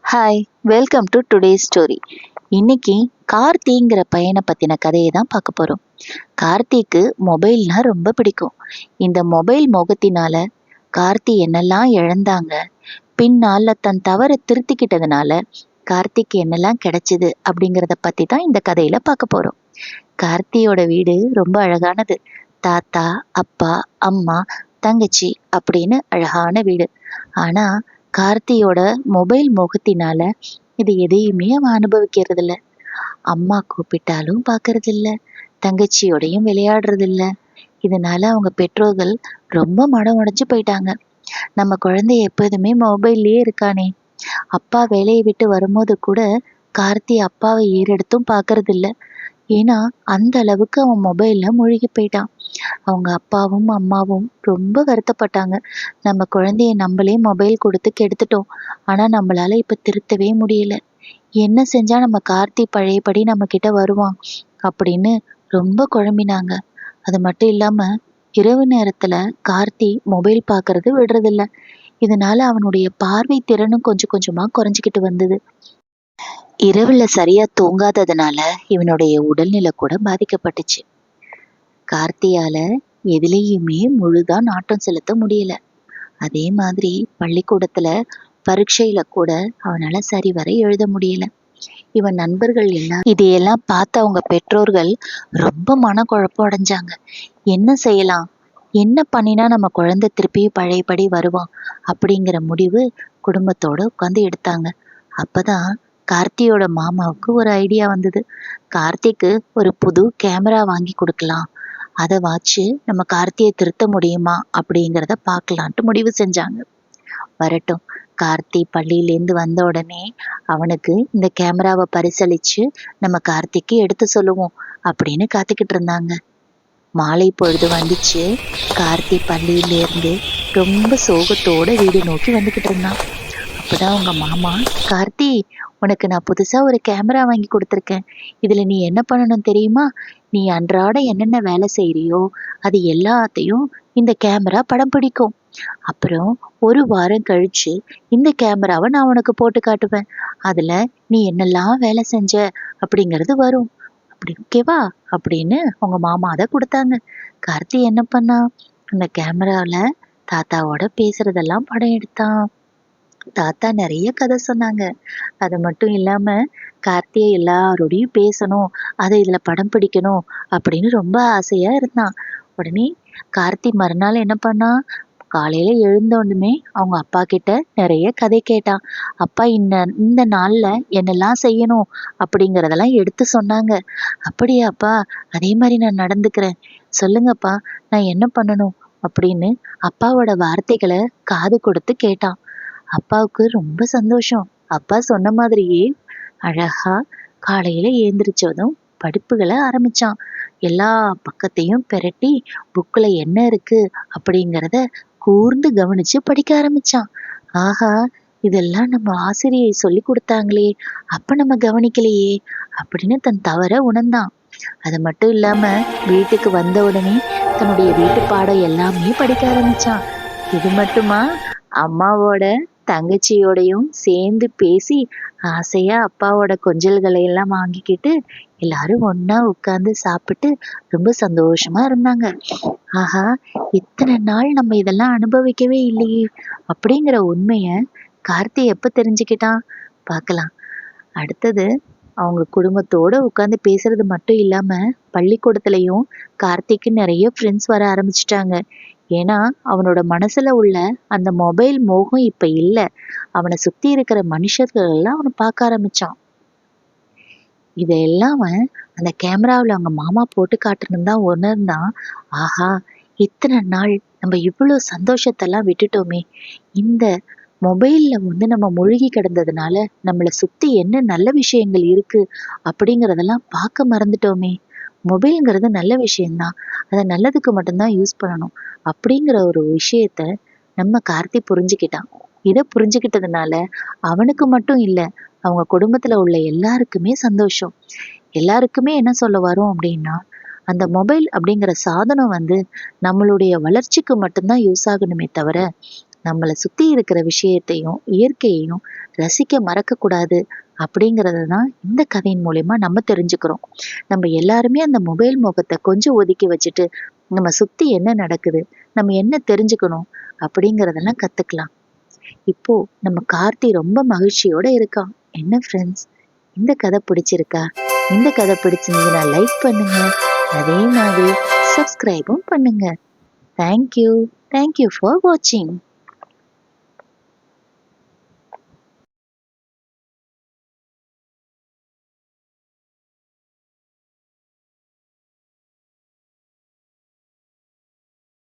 Hi, welcome to today story. இன்னைக்கு கார்த்திங்கிற பையனை பற்றின கதையை தான் பார்க்க போகிறோம். கார்த்திக்கு மொபைல்னா ரொம்ப பிடிக்கும். இந்த மொபைல் மோகத்தினால கார்த்தி என்னெல்லாம் இழந்தாங்க, பின்னால தன் தவறை திருத்திக்கிட்டதுனால கார்த்திக்கு என்னெல்லாம் கிடைச்சிது அப்படிங்கிறத பற்றி தான் இந்த கதையில் பார்க்க போகிறோம். கார்த்தியோட வீடு ரொம்ப அழகானது. தாத்தா, அப்பா, அம்மா, தங்கச்சி அப்படின்னு அழகான வீடு. ஆனால் கார்த்தியோட மொபைல் மோகத்தினால இது எதையுமே அவன் அனுபவிக்கிறது இல்ல. அம்மா கூப்பிட்டாலும் பார்க்கறது இல்ல, தங்கச்சியோடையும் விளையாடுறது இல்ல. இதனால அவங்க பெற்றோர்கள் ரொம்ப மனம் உடைஞ்சு போயிட்டாங்க. நம்ம குழந்தை எப்போதுமே மொபைல்லயே இருக்கானே. அப்பா வேலையை விட்டு வரும்போது கூட கார்த்தி அப்பாவை ஏறெடுத்தும் பார்க்கறது இல்ல. ஏன்னா அந்த அளவுக்கு அவன் மொபைல்ல மூழ்கி போயிட்டான். அவங்க அப்பாவும் அம்மாவும் ரொம்ப வருத்தப்பட்டாங்க. நம்ம குழந்தைய நம்மளே மொபைல் கொடுத்து கெடுத்துட்டோம். ஆனா நம்மளால இப்ப திருத்தவே முடியல. என்ன செஞ்சா நம்ம கார்த்தி பழையபடி நம்ம கிட்ட வருவான் அப்படின்னு ரொம்ப குழம்பினாங்க. அது மட்டும் இல்லாம இரவு நேரத்துல கார்த்தி மொபைல் பார்க்கறது விடுறதில்ல. இதனால அவனுடைய பார்வை திறனும் கொஞ்சம் கொஞ்சமா குறைஞ்சிக்கிட்டு வந்தது. இரவுல சரியா தூங்காததுனால இவனுடைய உடல்நிலை கூட பாதிக்கப்பட்டுச்சு. கார்த்தியால எதுலேயுமே முழுதா நாட்டம் செலுத்த முடியல. அதே மாதிரி பள்ளிக்கூடத்துல பரீட்சையில கூட அவனால சரிவர எழுத முடியல. இவன் நண்பர்கள் எல்லாம் இதையெல்லாம் பார்த்த அவங்க பெற்றோர்கள் ரொம்ப மனக்குழப்பம் அடைஞ்சாங்க. என்ன செய்யலாம், என்ன பண்ணினா நம்ம குழந்தை திருப்பியும் பழையபடி வருவான் அப்படிங்கிற முடிவு குடும்பத்தோட உட்காந்து எடுத்தாங்க. அப்பதான் கார்த்தியோட மாமாவுக்கு ஒரு ஐடியா வந்தது. கார்த்திக்கு ஒரு புது கேமரா வாங்கி கொடுக்கலாம், அதை வச்சு நம்ம கார்த்தியை திருத்த முடியுமா அப்படிங்கிறத பார்க்கலான்ட்டு முடிவு செஞ்சாங்க. வரட்டும், கார்த்தி பள்ளியிலேருந்து வந்த உடனே அவனுக்கு இந்த கேமராவை பரிசளிச்சு நம்ம கார்த்திக்கு எடுத்து சொல்லுவோம் அப்படின்னு காத்துக்கிட்டு இருந்தாங்க. மாலை பொழுது வந்துச்சு. கார்த்தி பள்ளியிலேருந்து ரொம்ப சோகத்தோட வீடு நோக்கி வந்துக்கிட்டு இருந்தான். அப்பதான் அவங்க மாமா, கார்த்தி, உனக்கு நான் புதுசா ஒரு கேமரா வாங்கி கொடுத்துருக்கேன். இதுல நீ என்ன பண்ணணும் தெரியுமா? நீ அன்றாட என்னென்ன வேலை செய்யறியோ அது எல்லாத்தையும் இந்த கேமரா படம் பிடிக்கும். அப்புறம் ஒரு வாரம் கழிச்சு இந்த கேமராவை நான் உனக்கு போட்டு காட்டுவேன். அதுல நீ என்னெல்லாம் வேலை செஞ்ச அப்படிங்கிறது வரும். அப்படி ஓகேவா அப்படின்னு உங்க மாமா அதை கொடுத்தாங்க. கார்த்தி என்ன பண்ணா, அந்த கேமரால தாத்தாவோட பேசுறதெல்லாம் படம் எடுத்தான். தாத்தா நிறைய கதை சொன்னாங்க. அது மட்டும் இல்லாம கார்த்தியை எல்லாரோடையும் பேசணும், அதை இதுல படம் பிடிக்கணும் அப்படின்னு ரொம்ப ஆசையா இருந்தான். உடனே கார்த்தி மறுநாள் என்ன பண்ணா, காலையில எழுந்தோடனே அவங்க அப்பா கிட்ட நிறைய கதை கேட்டான். அப்பா இந்த இந்த நாள்ல என்னெல்லாம் செய்யணும் அப்படிங்கிறதெல்லாம் எடுத்து சொன்னாங்க. அப்படியாப்பா, அதே மாதிரி நான் நடந்துக்கிறேன், சொல்லுங்கப்பா நான் என்ன பண்ணணும் அப்படின்னு அப்பாவோட வார்த்தைகளை காது கொடுத்து கேட்டான். அப்பாவுக்கு ரொம்ப சந்தோஷம். அப்பா சொன்ன மாதிரியே அழகா காலையில ஏந்திரிச்சதும் படிப்புகளை ஆரம்பிச்சான். எல்லா பக்கத்தையும் பெரட்டி புக்ல என்ன இருக்கு அப்படிங்கிறத கூர்ந்து கவனிச்சு படிக்க ஆரம்பிச்சான். ஆஹா, இதெல்லாம் நம்ம ஆசிரியை சொல்லி கொடுத்தாங்களே, அப்ப நம்ம கவனிக்கலையே அப்படின்னு தன் தவற உணர்ந்தான். அது மட்டும் இல்லாம வீட்டுக்கு வந்த உடனே தன்னுடைய வீட்டு பாடம் எல்லாமே படிக்க ஆரம்பிச்சான். இது மட்டுமா, அம்மாவோட தங்கச்சியோடையும் சேர்ந்து பேசி ஆசையா அப்பாவோட கொஞ்சல்களை எல்லாம் வாங்கிக்கிட்டு எல்லாரும் ஒண்ணா உட்கார்ந்து சாப்பிட்டு ரொம்ப சந்தோஷமா இருந்தாங்க. ஆஹா, இத்தனை நாள் நம்ம இதெல்லாம் அனுபவிக்கவே இல்லையே அப்படிங்கிற உண்மைய கார்த்தி எப்ப தெரிஞ்சுக்கிட்டான் பார்க்கலாம். அடுத்தது அவங்க குடும்பத்தோட உட்காந்து பேசுறது மட்டும் இல்லாம பள்ளிக்கூடத்துலயும் கார்த்திக்கு நிறைய ஃப்ரெண்ட்ஸ் வர ஆரம்பிச்சிட்டாங்க. ஏன்னா அவனோட மனசுல உள்ள அந்த மொபைல் மோகம் இப்ப இல்ல. அவனை சுத்தி இருக்கிற மனுஷர்கள் எல்லாம் அவனை பார்க்க ஆரம்பிச்சான். இதெல்லாம் அவன் அந்த கேமராவில் அவங்க மாமா போட்டு காட்டணும் தான் உணர்ந்தான். ஆஹா, இத்தனை நாள் நம்ம இவ்வளவு சந்தோஷத்தெல்லாம் விட்டுட்டோமே. இந்த மொபைல்ல நம்ம மூழ்கி கிடந்ததுனால நம்மளை சுத்தி என்ன நல்ல விஷயங்கள் இருக்கு அப்படிங்கிறதெல்லாம் பார்க்க மறந்துட்டோமே. மொபைல்ங்கிறது நல்ல விஷயம்தான், அதை நல்லதுக்கு மட்டும்தான் யூஸ் பண்ணணும் அப்படிங்கிற ஒரு விஷயத்த நம்ம கார்த்தி புரிஞ்சுக்கிட்டான். இதை புரிஞ்சுக்கிட்டதுனால அவனுக்கு மட்டும் இல்ல, அவங்க குடும்பத்துல உள்ள எல்லாருக்குமே சந்தோஷம். எல்லாருக்குமே என்ன சொல்ல வரோம் அப்படின்னா, அந்த மொபைல் அப்படிங்கிற சாதனம் நம்மளுடைய வளர்ச்சிக்கு மட்டும்தான் யூஸ் ஆகணுமே தவிர நம்மளை சுற்றி இருக்கிற விஷயத்தையும் இயற்கையையும் ரசிக்க மறக்கக்கூடாது அப்படிங்கிறத தான் இந்த கதையின் மூலயமா நம்ம தெரிஞ்சுக்கிறோம். நம்ம எல்லாருமே அந்த மொபைல் முகத்தை கொஞ்சம் ஒதுக்கி வச்சுட்டு நம்ம சுற்றி என்ன நடக்குது, நம்ம என்ன தெரிஞ்சுக்கணும் அப்படிங்கிறதெல்லாம் கற்றுக்கலாம். இப்போ நம்ம கார்த்தி ரொம்ப மகிழ்ச்சியோட இருக்கான். என்ன ஃப்ரெண்ட்ஸ், இந்த கதை பிடிச்சிருக்கா? இந்த கதை பிடிச்சிருந்ததுன்னா லைக் பண்ணுங்க, அதே மாதிரி சப்ஸ்கிரைபும் பண்ணுங்க. தேங்க்யூ ஃபார் வாட்சிங்.